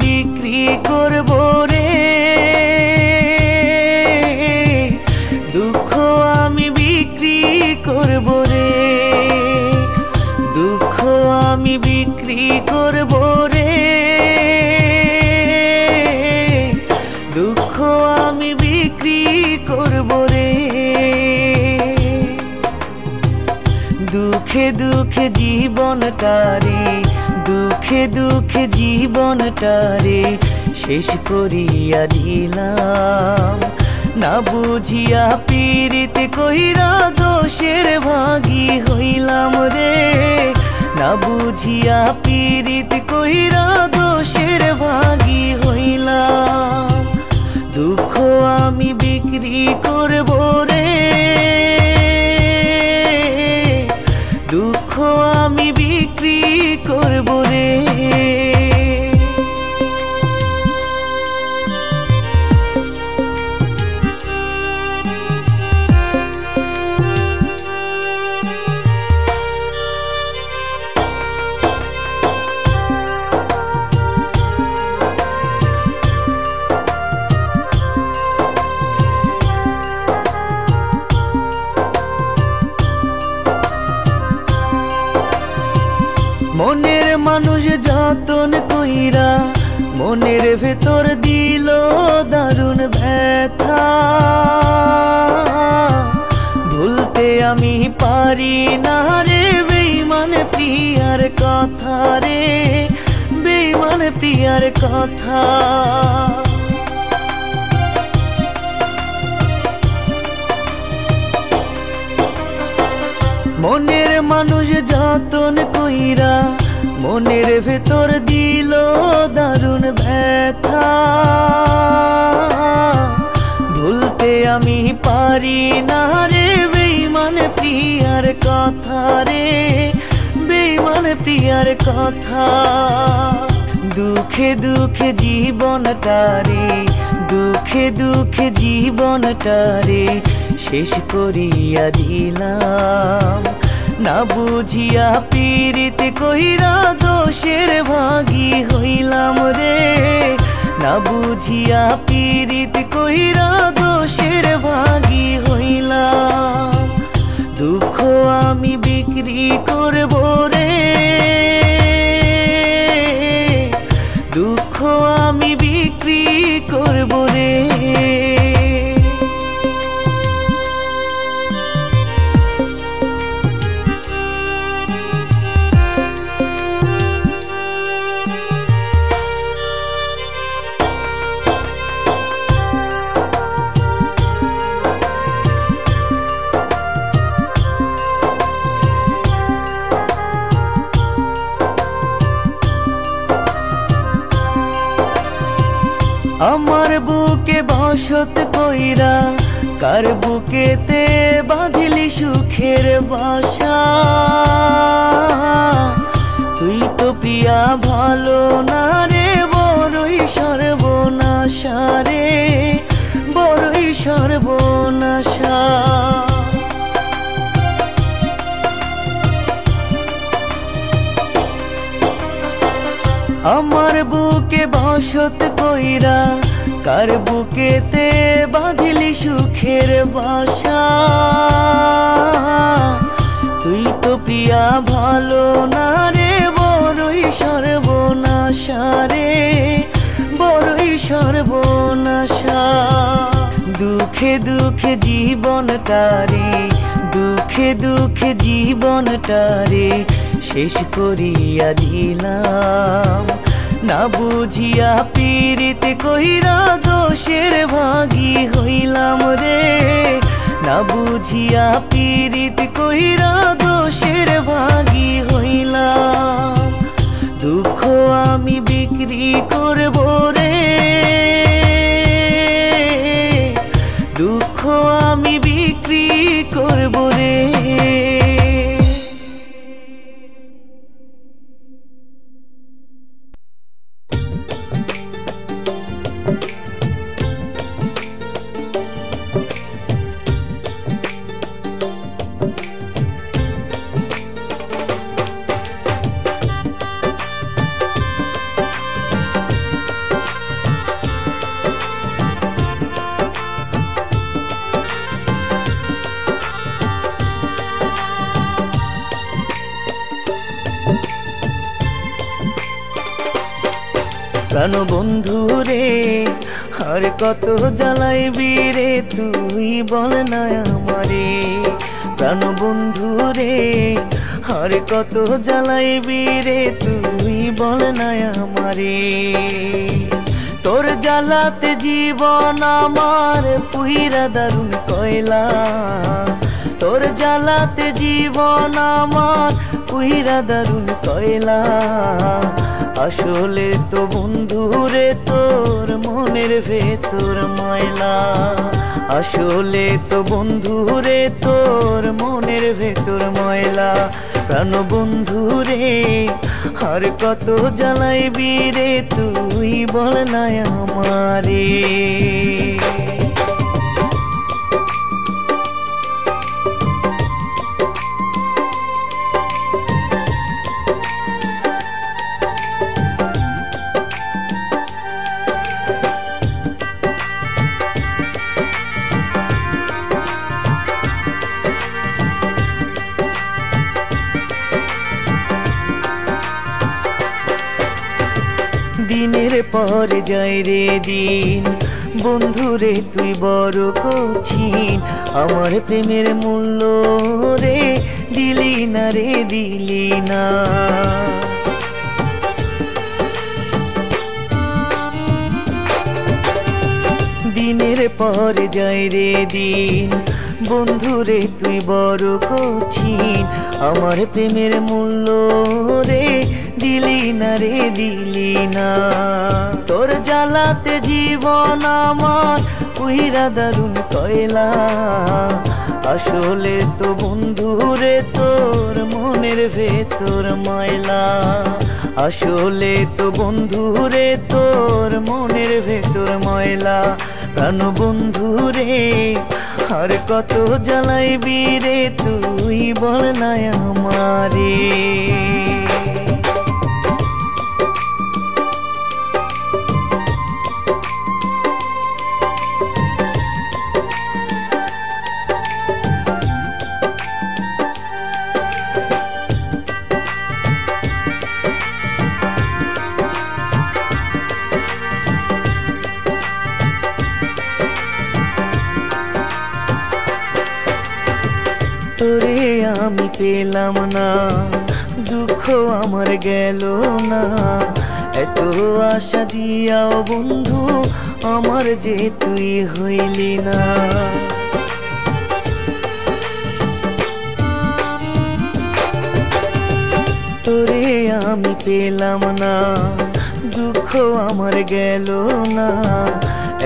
বিক্রি করব রে, দুঃখ আমি বিক্রি করব রে, দুঃখ আমি বিক্রি করব রে, দুঃখ আমি বিক্রি করব রে। দুঃখে দুঃখে জীবনটারে, দুঃখে দুঃখে জীবনটারে শেষ করিয়া দিলাম, না বুঝিয়া পীড়িত কইরা দোষের ভাগী হইলাম রে, না বুঝিয়া পীড়িত কইরা দোষের ভাগী হইলাম। দুঃখ আমি বিক্রি করব রে, দুঃখ আমি বিক্রি করব রে। মনের মানুষ যতন কইরা মনের ভেতর দিল দারুণ ব্যথা, ভুলতে আমি পারি না রে বেঈমান প্রিয়ার কথা রে, বেঈমান প্রিয়ার কথা। মনের মানুষ যতন কইরা মনের ভেতর দিল দারুণ ব্যথা, ভুলতে আমি পারি না রে বেঈমান প্রিয়ার কথা রে, বেঈমান প্রিয়ার কথা। দুঃখে দুঃখে জীবনটারে, দুঃখে দুঃখে জীবনটারে শেষ করিয়া দিলাম, না বুঝিয়া পীড়িত কইরা দোষের ভাগী হইলাম রে, না বুঝিয়া পীড়িত কইরা দোষের ভাগী হইলাম। দুঃখ আমি বিক্রি করব রে, দুঃখ আমি বিক্রি করব রে। আমার বুকে বসত কইরা কার বুকেতে বাঁধিলি সুখের বাসা, তুই তো প্রিয়া ভালো না রে বড়ই সর্বনাশা রে, বড়ই সর্বনাশা। আমার বুকে বসত কইরা কার বুকেতে বাঁধিলি সুখের বাসা, তুই তো প্রিয়া ভালো না রে বড়ই সর্বনাশা রে, বড়ই সর্বনাশা। দুঃখে দুঃখে জীবনটারে, দুঃখে দুঃখে জীবনটারে শেষ করিয়া দিলাম, না বুঝিয়া পীড়িত কইরা দোষের ভাগী হইলাম রে, না বুঝিয়া পীড়িত কইরা দোষের ভাগী হইলাম। দুঃখ আমি বিক্রি করব রে, দুঃখ আমি বিক্রি করব রে। প্রাণ বন্ধু রে আর কত জ্বালাইবি রে তুই বল না আমারে প্রাণ বন্ধু রে আর কত জ্বালাইবি রে তুই বল না আমারে তোর জ্বালাতে জীবন আমার পুইরা দারুণ কয়লা তোর জ্বালাতে জীবন আমার পুইরা দারুণ কয়লা আসলে তো বন্ধু রে তোর মনের ভেতর ময়লা আসলে তো বন্ধু রে তোর মনের ভেতর ময়লা প্রাণ বন্ধু রে আর কত জ্বালাইবি রে তুই বল না আমারে দিনের পর যায় রে দিন বন্ধুরে তুই বড় কঠিন আমার প্রেমের মূল্য রে দিলি না রে দিলি না দিনের পর যায় রে দিন বন্ধুরে তুই বড় কঠিন আমার প্রেমের মূল্য রে দিলি না রে দিলি না তোর জ্বালাতে জীবন আমার পুইরা দারুণ কয়লা আসলে তো বন্ধু রে তোর মনের ভেতর ময়লা আসলে তো বন্ধু রে তোর মনের ভেতর ময়লা প্রাণ বন্ধু রে আর কত জ্বালাইবি রে তুই বল না আমারে তোরে আমি পেলাম না দুঃখ আমার গেল না এত আশা দিয়াও বন্ধু আমার যে তুই হইলি না তোরে আমি পেলাম না দুঃখ আমার গেল না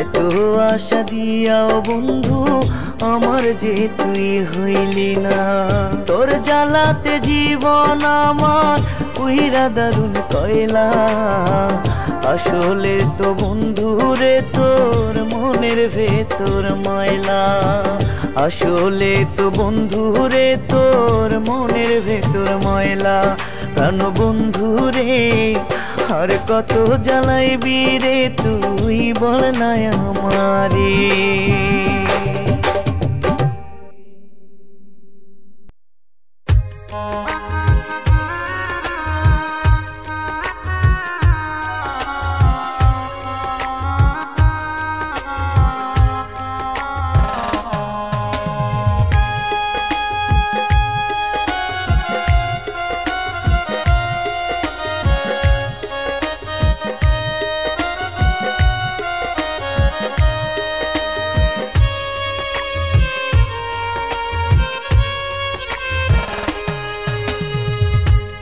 এত আশা দিয়াও বন্ধু আমার যে তুই হইলি না তোর জ্বালাতে জীবন আমার পুইরা দারুণ কয়লা আসলে তো বন্ধু রে তোর মনের ভেতর ময়লা আসলে তো বন্ধু রে তোর মনের ভেতর ময়লা প্রাণ বন্ধু রে আর কত জ্বালাইবি রে তুই বল না আমারে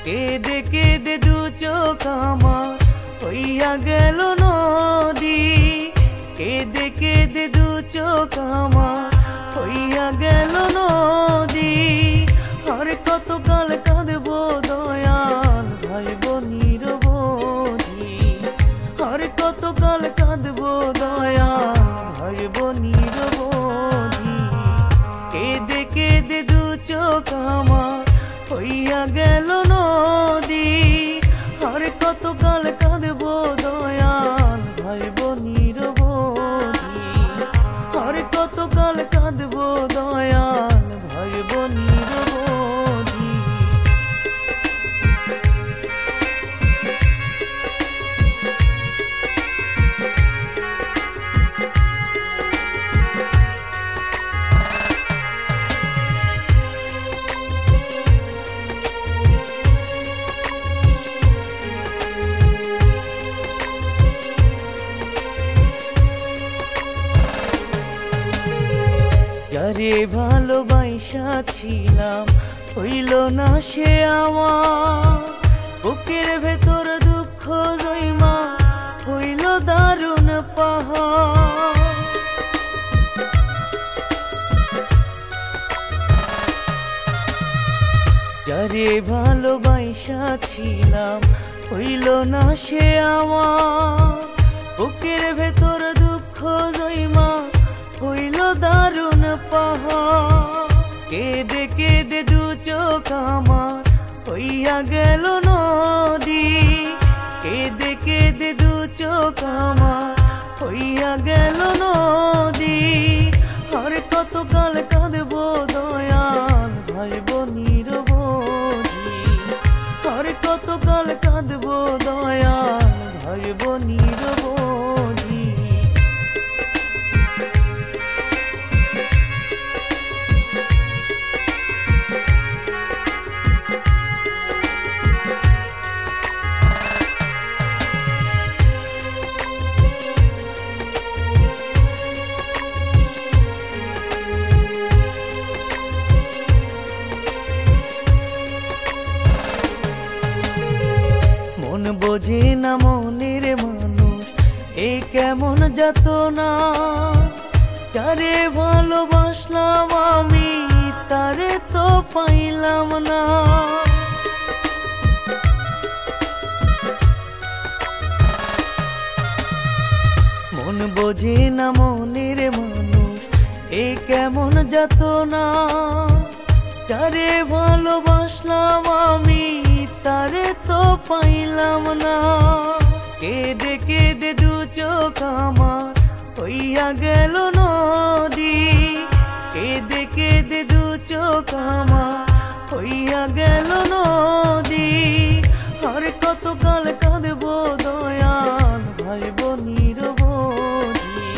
কেদে কেদে দু চোখ আমার হইয়া গেল নদী কেদে কেদে দু চোখ আমার হইয়া গেল নদী আর কত কাল কাঁদবো দয়াল ভাইব নিরবধি আর কত কাল কাঁদবো দয়াল ভাইব নিরবধি কেদে কেদে দু চোখ আমার হইয়া গেল নদী আর কত কাল কাঁদবো দয়াল ভাইব নিরবধি আর কত কাল কাঁদবো দয়াল ভাইব নিরবধি। ভালোবাসা ছিলাম হইল না সে আমার, বুকের ভেতর দুঃখ জৈমা হইল দারুণ পাহাড়। যারে ভালোবাসা ছিলাম হইল না সে আমার, বুকের ভেতর দুঃখ জৈমা হইল দারুণ পাহাড়। কেঁদে কেঁদে দু চোখ আমার হইয়া গেল নদী, কেঁদে কেঁদে দু চোখ আমার হইয়া গেল নদী। আর কত কাল কাঁদবো দয়াল ভাইব নিরবধি, আর কত কাল কাঁদবো দয়াল ভাইব নিরবধি। মন বোঝে না মনের মানুষ এ কেমন যাতনা, যারে ভালোবাসলাম আমি তারে তো পাইলাম না। মন বোঝে না মনের মানুষ এ কেমন যাতনা, যারে ভালোবাসলাম আমি তারে তো পাইলাম না। কেঁদে কেঁদে দু চোখ আমার হইয়া গেল নদী, কেঁদে কেঁদে দু চোখ আমার হইয়া গেল নদী। আর কত কাল কাঁদবো দয়াল ভাইব নিরবধি,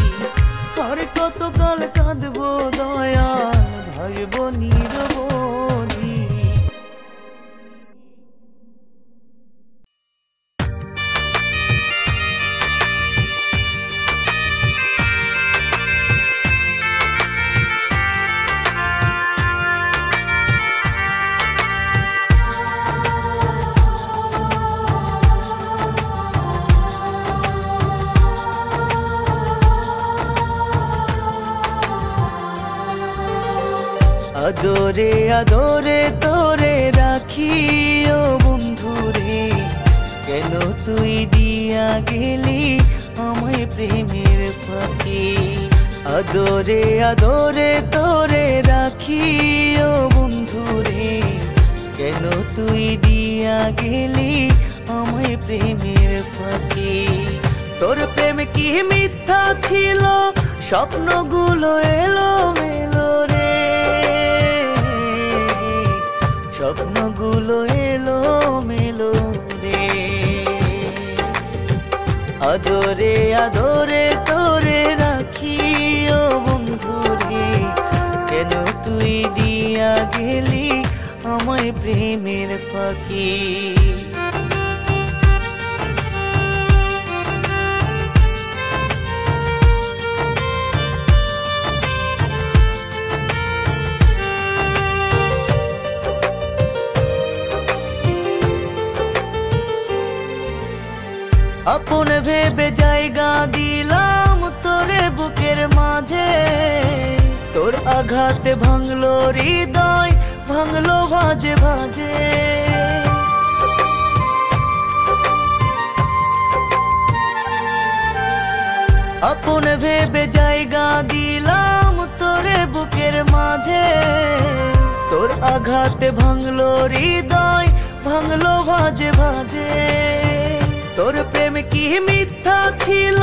আর কত কাল কাঁদবো দয়াল ভাইব নিরবধি। আদরে আদরে তোরে রাখি ও বন্ধুরে, কেন তুই দিয়া গেলি আমায় প্রেমের ফাঁকি। আদরে আদরে তোরে রাখি ও বন্ধুরে, কেন তুই দিয়া গেলি আমায় প্রেমের ফাঁকি। তোর প্রেম কি মিথ্যা ছিল, স্বপ্নগুলো এলো মেলো রে, স্বপ্নগুলো এলো মেলো রে। আদরে আদরে তোরে রাখি ও বন্ধুরে, কেন তুই দিয়া গেলি আমায় প্রেমের ফাঁকি। আপন ভেবে জায়গা দিলাম তোরে বুকের মাঝে, তোর আঘাতে ভাঙলো হৃদয় ভাঙলো ভাজে ভাজে। আপন ভেবে জায়গা দিলাম তোরে বুকের মাঝে, তোর আঘাতে ভাঙলো হৃদয় ভাঙলো ভাজে ভাজে। তোর প্রেম কি মিথ্যা ছিল,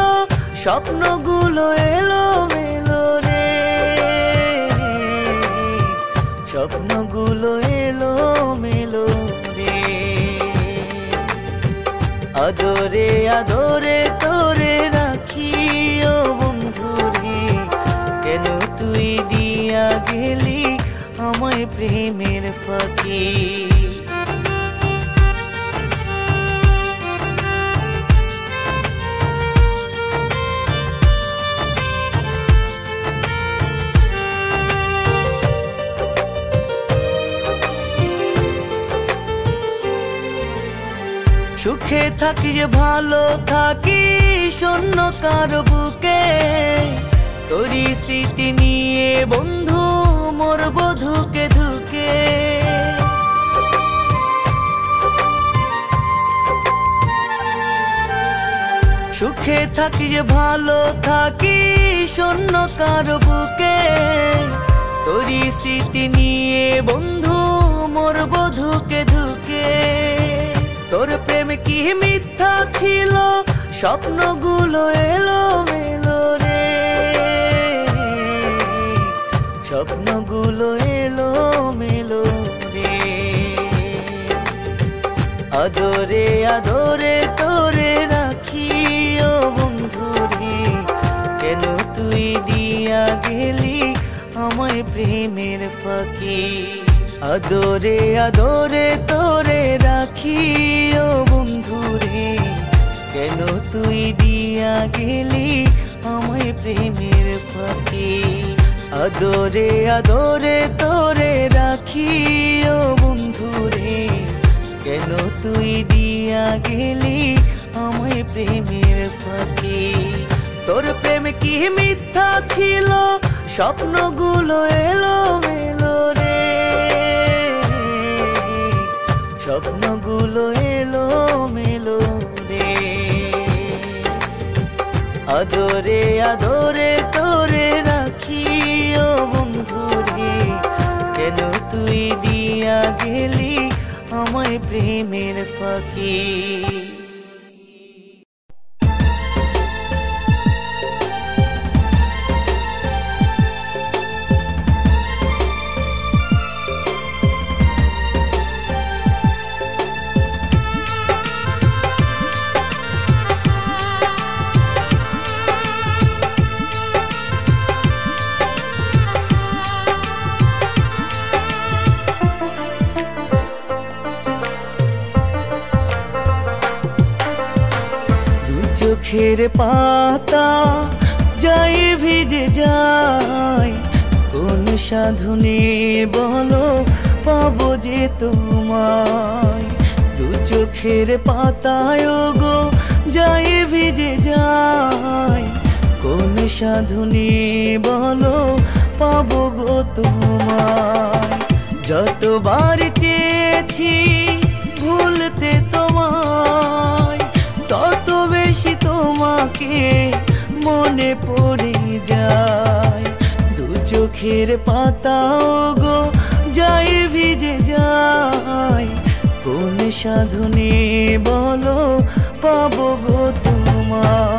স্বপ্নগুলো এলো মেলো রে, স্বপ্নগুলো এলো মেলো রে। আদরে আদরে তোরে রাখি ও বন্ধুরে, কেন তুই দিয়া গেলি আমায় প্রেমের ফাঁকি। সুখে থাকি যে ভালো থাকি শূন্য কারো বুকে, তোরই স্মৃতি নিয়ে বন্ধু মরব ধুকে ধুকে। সুখে থাকি যে ভালো থাকি শূন্য কারো বুকে, তোরই স্মৃতি নিয়ে বন্ধু মরব ধুকে ধুকে। তোর প্রেম কি মিথ্যা ছিল, স্বপ্নগুলো এলো মেলো রে, স্বপ্নগুলো এলো মেলো রে। আদরে আদরে তোরে রাখি ও বন্ধু রে, কেন তুই দিয়া গেলি আমায় প্রেমের ফাঁকি। আদরে আদরে তোরে রাখি ও বন্ধু রে, কেন তুই দিয়া গেলি আমায় প্রেমের ফাঁকি। আদরে আদরে তোরে রাখি ও বন্ধু রে, কেন তুই দিয়া গেলি আমায় প্রেমের ফাঁকি। তোর প্রেম কি মিথ্যা ছিল, স্বপ্নগুলো এলো মেলো রে, স্বপ্নগুলো এলো মেলো রে। আদরে আদরে তোরে রাখি ও বন্ধু রে, কেন তুই দিয়া গেলি আমায় প্রেমের ফাঁকি। চোখের পাতা যাই ভিজে যায়, কোন সাধনে বলো পাবো যে তোমায়। দু চোখের পাতায় গো যাই ভিজে যায়, কোন সাধনে বলো পাবো গো তোমায়। যতবার চেয়েছি ভুলতে তোমায়, তত বেশি তোমাকে মনে পড়ে যায়। দু চোখের পাতাও গো যাই ভিজে যায়, কোন সাধনে বলো পাবো গো তোমায়।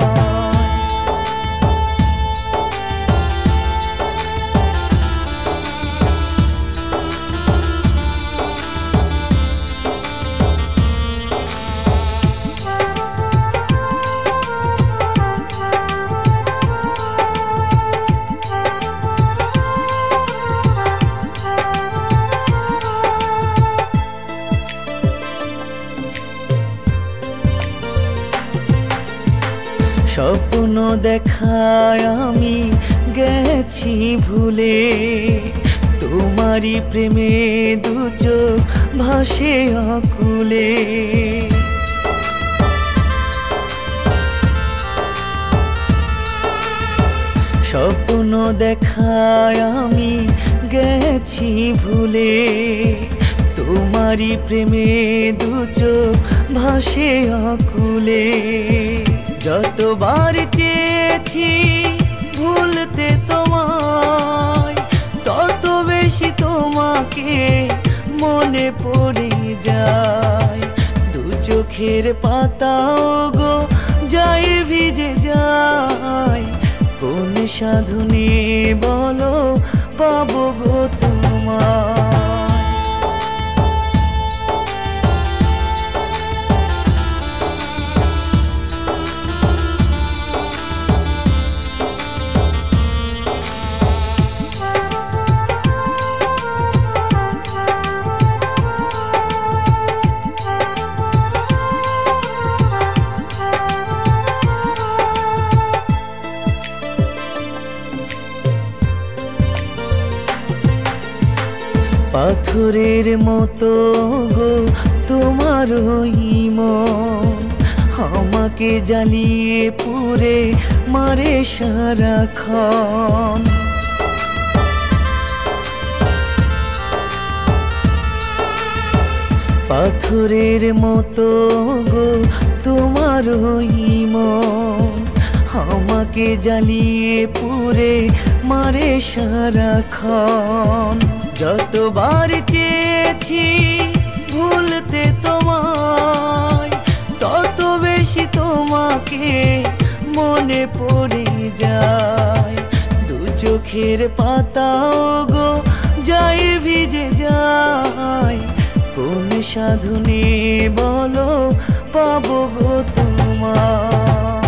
স্বপ্ন দেখায় আমি গেছি ভুলে, তোমারই প্রেমে দু চোখ ভাসে আকুলে। স্বপ্ন দেখায় আমি গেছি ভুলে, তোমারই প্রেমে দু চোখ ভাসে আকুলে। যতবার চেয়েছি ভুলতে তোমায়, তত বেশি তোমাকে মনে পড়ে যায়। দু চোখের পাতাও গো যাই ভিজে যায়, কোন সাধনে বলো পাবো গো তোমায়। পাথরের মতো গো তোমার মন আমাকে জ্বালিয়ে পুড়ে মারে সারাক্ষণ। পাথরের মতো গো তোমার মন আমাকে জ্বালিয়ে পুড়ে মারে সারাক্ষণ। যতবার চেয়েছি ভুলতে তোমায় তত বেশি তোমাকে মনে পড়ে যায়। দু চোখের পাতাও গো যায় ভিজে যায়। কোন সাধনে বলো পাবো গো তোমায়।